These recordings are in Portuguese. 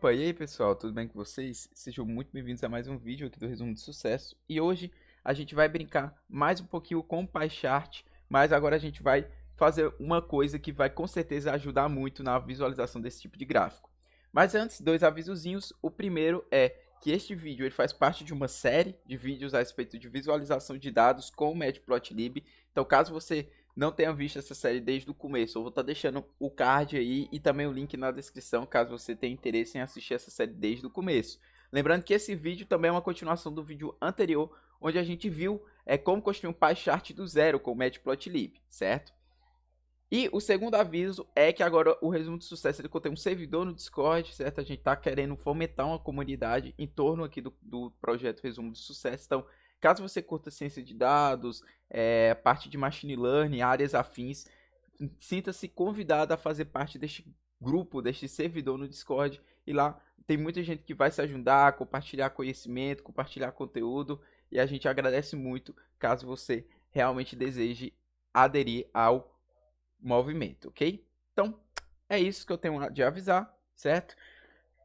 Opa, e aí pessoal, tudo bem com vocês? Sejam muito bem-vindos a mais um vídeo aqui do Resumo de Sucesso. E hoje a gente vai brincar mais um pouquinho com o PyChart, mas agora a gente vai fazer uma coisa que vai com certeza ajudar muito na visualização desse tipo de gráfico. Mas antes, dois avisozinhos. O primeiro é que este vídeo ele faz parte de uma série de vídeos a respeito de visualização de dados com o Matplotlib. Então, caso você não tenha visto essa série desde o começo, eu vou estar deixando o card aí e também o link na descrição, caso você tenha interesse em assistir essa série desde o começo. Lembrando que esse vídeo também é uma continuação do vídeo anterior, onde a gente viu como construir um PyChart do zero com o Matplotlib, certo? E o segundo aviso é que agora o Resumo de Sucesso ele contém um servidor no Discord, certo? A gente está querendo fomentar uma comunidade em torno aqui do projeto Resumo de Sucesso. Então, caso você curta ciência de dados, parte de machine learning, áreas afins, sinta-se convidado a fazer parte deste grupo, deste servidor no Discord. E lá tem muita gente que vai se ajudar, compartilhar conhecimento, compartilhar conteúdo. E a gente agradece muito caso você realmente deseje aderir ao movimento, ok? Então, é isso que eu tenho de avisar, certo?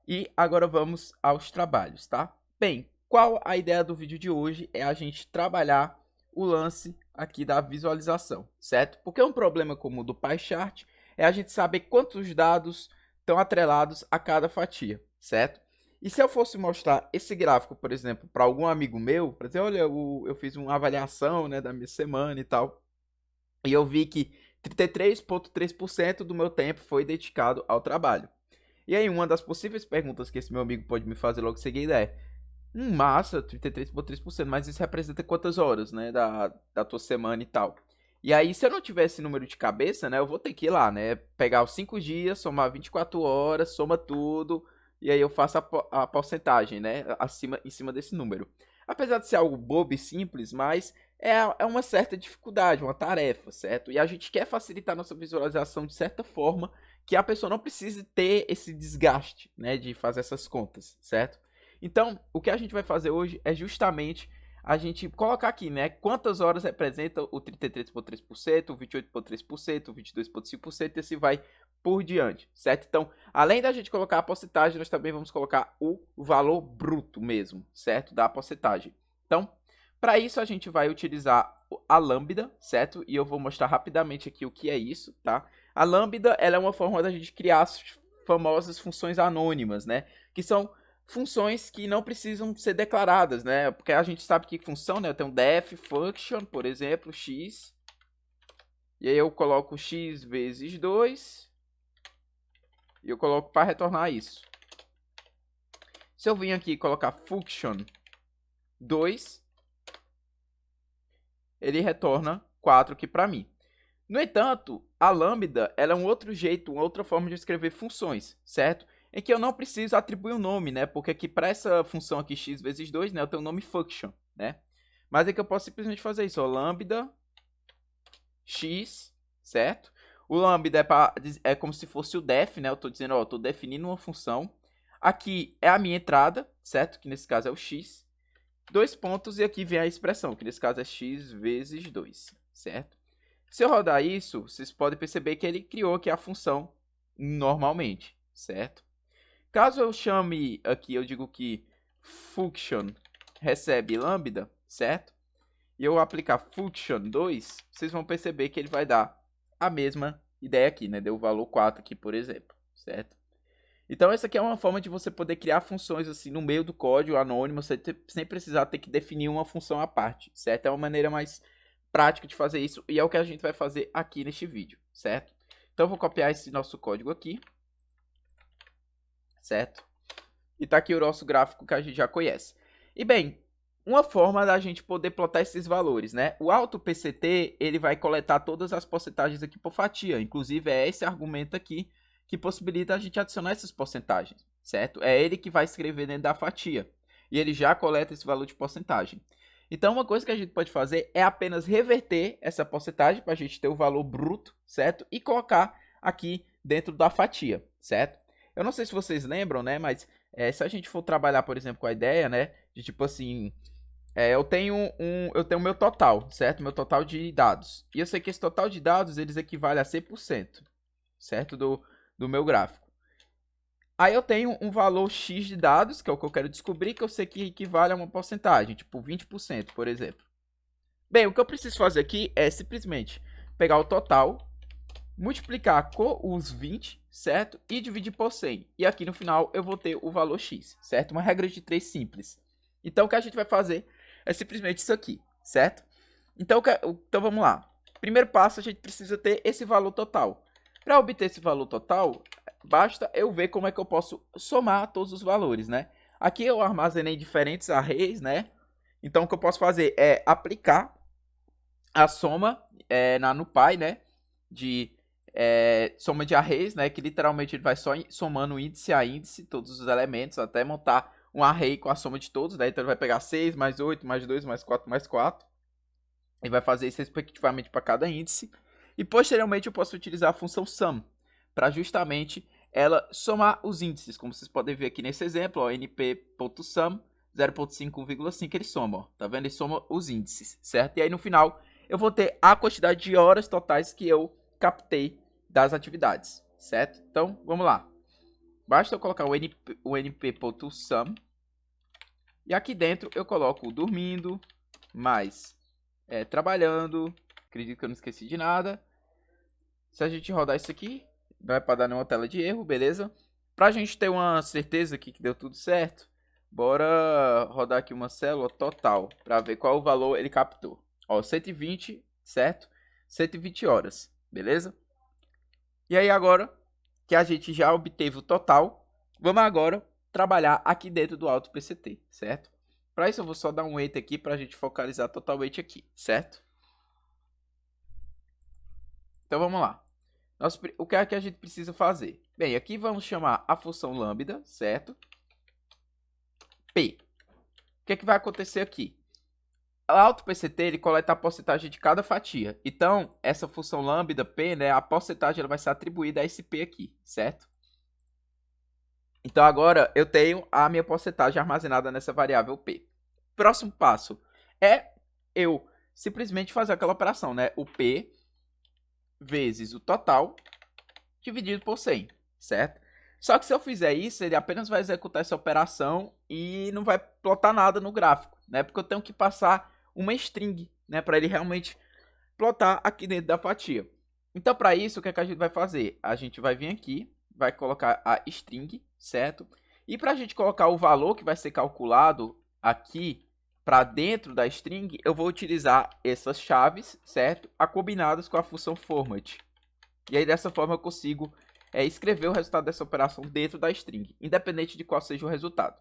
E agora vamos aos trabalhos, tá? Bem, qual a ideia do vídeo de hoje? É a gente trabalhar o lance aqui da visualização, certo? Porque um problema comum do PyChart é a gente saber quantos dados estão atrelados a cada fatia, certo? E se eu fosse mostrar esse gráfico, por exemplo, para algum amigo meu, para dizer, olha, eu fiz uma avaliação, né, da minha semana e tal, e eu vi que 33,3% do meu tempo foi dedicado ao trabalho. E aí, uma das possíveis perguntas que esse meu amigo pode me fazer logo em seguida é: massa, 33,3%, mas isso representa quantas horas, né, da tua semana e tal? E aí, se eu não tiver esse número de cabeça, né, eu vou ter que ir lá, né, pegar os 5 dias, somar 24 horas, soma tudo, e aí eu faço a porcentagem, né, em cima desse número. Apesar de ser algo bobo e simples, mas é uma certa dificuldade, uma tarefa, certo? E a gente quer facilitar nossa visualização de certa forma que a pessoa não precise ter esse desgaste, né, de fazer essas contas, certo? Então, o que a gente vai fazer hoje é justamente a gente colocar aqui, né, quantas horas representa o 33,3%, o 28,3%, o 22,5% e assim vai por diante, certo? Então, além da gente colocar a porcentagem, nós também vamos colocar o valor bruto mesmo, certo? Da porcentagem. Então, para isso a gente vai utilizar a Lambda, certo? E eu vou mostrar rapidamente aqui o que é isso, tá? A Lambda, ela é uma forma da gente criar as famosas funções anônimas, né? Que são funções que não precisam ser declaradas, né? Porque a gente sabe que função, né? Eu tenho def function, por exemplo, x. E aí eu coloco x vezes 2. E eu coloco para retornar isso. Se eu vim aqui e colocar function 2, ele retorna 4 aqui para mim. No entanto, a Lambda ela é um outro jeito, uma outra forma de escrever funções, certo? Em que eu não preciso atribuir um nome, né? Porque aqui para essa função aqui x vezes 2, né, eu tenho o nome function, né? Mas é que eu posso simplesmente fazer isso, ó, lambda x, certo? O lambda é como se fosse o def, né? Eu estou dizendo, ó, eu estou definindo uma função. Aqui é a minha entrada, certo? Que nesse caso é o x. 2 pontos e aqui vem a expressão, que nesse caso é x vezes 2, certo? Se eu rodar isso, vocês podem perceber que ele criou aqui a função normalmente, certo? Caso eu chame aqui, eu digo que function recebe lambda, certo? E eu aplicar function 2, vocês vão perceber que ele vai dar a mesma ideia aqui, né? Deu o valor 4 aqui, por exemplo, certo? Então, essa aqui é uma forma de você poder criar funções assim no meio do código anônimo, sem precisar ter que definir uma função à parte, certo? É uma maneira mais prática de fazer isso e é o que a gente vai fazer aqui neste vídeo, certo? Então, eu vou copiar esse nosso código aqui, certo? E tá aqui o nosso gráfico que a gente já conhece. E bem, uma forma da gente poder plotar esses valores, né? O AutoPCT, ele vai coletar todas as porcentagens aqui por fatia, inclusive é esse argumento aqui que possibilita a gente adicionar essas porcentagens, certo? É ele que vai escrever dentro da fatia e ele já coleta esse valor de porcentagem. Então, uma coisa que a gente pode fazer é apenas reverter essa porcentagem para a gente ter o valor bruto, certo? E colocar aqui dentro da fatia, certo? Eu não sei se vocês lembram, né? Mas se a gente for trabalhar, por exemplo, com a ideia, né? De tipo assim, eu tenho o meu total, certo? Meu total de dados. E eu sei que esse total de dados, eles equivale a 100%, certo? Do meu gráfico. Aí eu tenho um valor X de dados, que é o que eu quero descobrir, que eu sei que equivale a uma porcentagem, tipo 20%, por exemplo. Bem, o que eu preciso fazer aqui é simplesmente pegar o total, multiplicar com os 20, certo? E dividir por 100. E aqui no final eu vou ter o valor X, certo? Uma regra de 3 simples. Então o que a gente vai fazer é simplesmente isso aqui, certo? Então vamos lá. Primeiro passo, a gente precisa ter esse valor total. Para obter esse valor total, basta eu ver como é que eu posso somar todos os valores, né? Aqui eu armazenei diferentes arrays, né? Então o que eu posso fazer é aplicar a soma na NumPy, né? De soma de arrays, né? Que literalmente ele vai só somando índice a índice, todos os elementos, até montar um array com a soma de todos, né? Então ele vai pegar 6, mais 8, mais 2, mais 4, mais 4. E vai fazer isso respectivamente para cada índice. E posteriormente eu posso utilizar a função sum para justamente ela somar os índices, como vocês podem ver aqui nesse exemplo, ó, np.sum 0.5,5 ele soma, ó, tá vendo? Ele soma os índices, certo? E aí no final eu vou ter a quantidade de horas totais que eu captei das atividades, certo? Então, vamos lá. Basta eu colocar o np.sum e aqui dentro eu coloco o dormindo mais trabalhando. Acredito que eu não esqueci de nada. Se a gente rodar isso aqui, não vai para dar nenhuma tela de erro, beleza? Pra gente ter uma certeza aqui que deu tudo certo, bora rodar aqui uma célula total para ver qual o valor ele captou. Ó, 120, certo? 120 horas, beleza? E aí agora que a gente já obteve o total, vamos agora trabalhar aqui dentro do AutoPCT, certo? Para isso eu vou só dar um Enter aqui para a gente focalizar totalmente aqui, certo? Então vamos lá. O que é que a gente precisa fazer? Bem, aqui vamos chamar a função lambda, certo? P. O que é que vai acontecer aqui? O AutoPCT ele coleta a porcentagem de cada fatia. Então, essa função lambda P, né, a porcentagem ela vai ser atribuída a esse P aqui, certo? Então agora eu tenho a minha porcentagem armazenada nessa variável P. Próximo passo é eu simplesmente fazer aquela operação, né? O P vezes o total dividido por 100, certo? Só que se eu fizer isso, ele apenas vai executar essa operação e não vai plotar nada no gráfico, né? Porque eu tenho que passar uma string, né? Para ele realmente plotar aqui dentro da fatia. Então, para isso, o que é que a gente vai fazer? A gente vai vir aqui, vai colocar a string, certo? E para a gente colocar o valor que vai ser calculado aqui para dentro da string, eu vou utilizar essas chaves, certo? Combinadas com a função format. E aí, dessa forma, eu consigo escrever o resultado dessa operação dentro da string, independente de qual seja o resultado.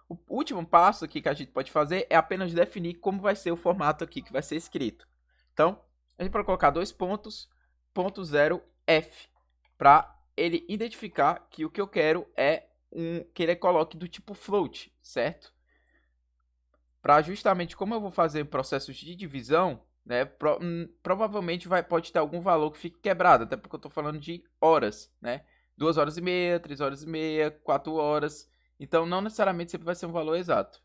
O último passo aqui que a gente pode fazer é apenas definir como vai ser o formato aqui que vai ser escrito. Então, a gente pode colocar dois pontos, ponto 0f, para ele identificar que o que eu quero é que ele coloque do tipo float, certo? Para justamente como eu vou fazer processos de divisão, né, provavelmente pode ter algum valor que fique quebrado, até porque eu estou falando de horas, né? 2 horas e meia, 3 horas e meia, 4 horas. Então, não necessariamente sempre vai ser um valor exato.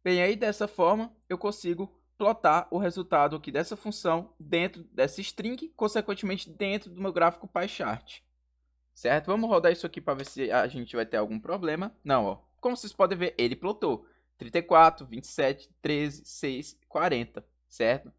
Bem, aí dessa forma, eu consigo plotar o resultado aqui dessa função dentro dessa string, consequentemente dentro do meu gráfico pie chart. Certo? Vamos rodar isso aqui para ver se a gente vai ter algum problema. Não, ó. Como vocês podem ver, ele plotou 34, 27, 13, 6, 40, certo?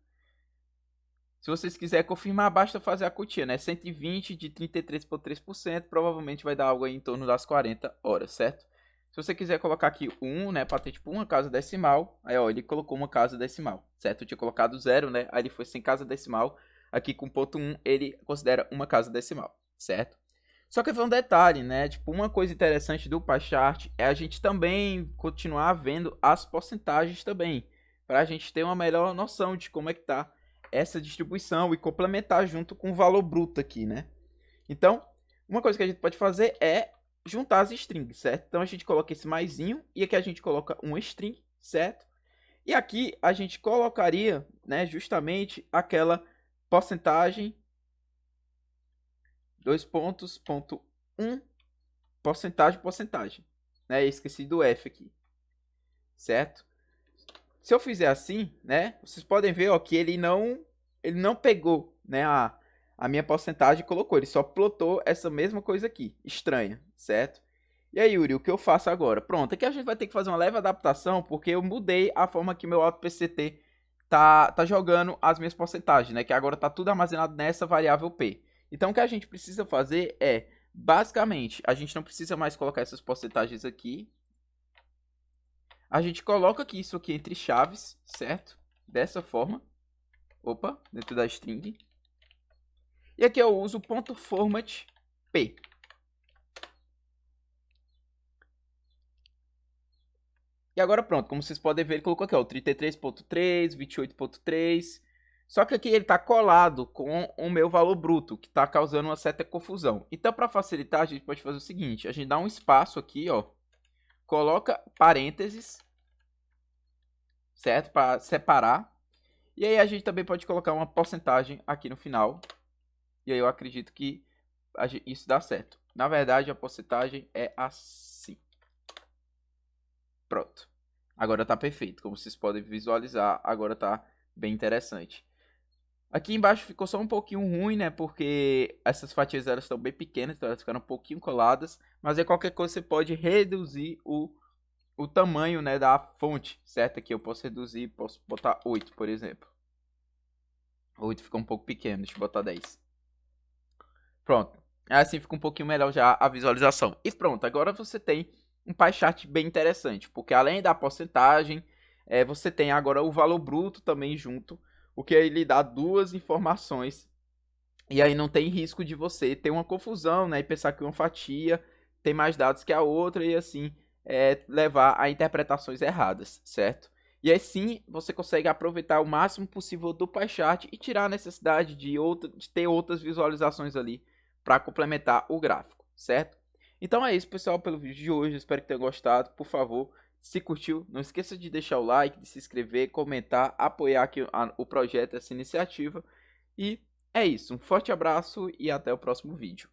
Se vocês quiserem confirmar, basta fazer a continha, né? 120 de 33,3%, provavelmente vai dar algo aí em torno das 40 horas, certo? Se você quiser colocar aqui 1, né, para ter tipo uma casa decimal, aí ó, ele colocou uma casa decimal, certo? Eu tinha colocado 0, né? Aí ele foi sem casa decimal. Aqui com ponto 1, ele considera uma casa decimal, certo? Só que foi um detalhe, né? Tipo, uma coisa interessante do PyChart é a gente também continuar vendo as porcentagens também, para a gente ter uma melhor noção de como é que tá essa distribuição e complementar junto com o valor bruto aqui, né? Então, uma coisa que a gente pode fazer é juntar as strings, certo? Então a gente coloca esse maisinho e aqui a gente coloca uma string, certo? E aqui a gente colocaria, né, justamente aquela porcentagem, dois pontos, ponto 1, porcentagem, né? Eu esqueci do F aqui, certo? Se eu fizer assim, né, vocês podem ver, ó, que ele não pegou, né, a a minha porcentagem colocou. Ele só plotou essa mesma coisa aqui. Estranha, certo? E aí, Yuri, o que eu faço agora? Pronto, aqui a gente vai ter que fazer uma leve adaptação, porque eu mudei a forma que meu AutoPCT tá jogando as minhas porcentagens, né? Que agora tá tudo armazenado nessa variável P. Então, o que a gente precisa fazer é, basicamente, a gente não precisa mais colocar essas porcentagens aqui. A gente coloca aqui isso aqui entre chaves, certo? Dessa forma. Opa, dentro da string. E aqui eu uso o .format P. E agora pronto, como vocês podem ver, ele colocou aqui ó, o 33.3, 28.3. Só que aqui ele está colado com o meu valor bruto, que está causando uma certa confusão. Então, para facilitar, a gente pode fazer o seguinte. A gente dá um espaço aqui, ó. Coloca parênteses, certo? Para separar. E aí a gente também pode colocar uma porcentagem aqui no final. E aí eu acredito que isso dá certo. Na verdade, a porcentagem é assim. Pronto. Agora tá perfeito. Como vocês podem visualizar, agora tá bem interessante. Aqui embaixo ficou só um pouquinho ruim, né? Porque essas fatias elas estão bem pequenas, então elas ficaram um pouquinho coladas. Mas aí qualquer coisa você pode reduzir o tamanho, né, da fonte, certo? Aqui eu posso reduzir, posso botar 8, por exemplo. 8 fica um pouco pequeno, deixa eu botar 10. Pronto. Assim fica um pouquinho melhor já a visualização. E pronto, agora você tem um pie chart bem interessante, porque além da porcentagem, você tem agora o valor bruto também junto, o que aí lhe dá duas informações. E aí não tem risco de você ter uma confusão, né, e pensar que uma fatia tem mais dados que a outra e assim levar a interpretações erradas, certo? E assim você consegue aproveitar o máximo possível do pie chart e tirar a necessidade de ter outras visualizações ali para complementar o gráfico, certo? Então é isso, pessoal, pelo vídeo de hoje. Espero que tenham gostado. Por favor, se curtiu, não esqueça de deixar o like, de se inscrever, comentar, apoiar aqui o projeto, essa iniciativa. E é isso. Um forte abraço e até o próximo vídeo.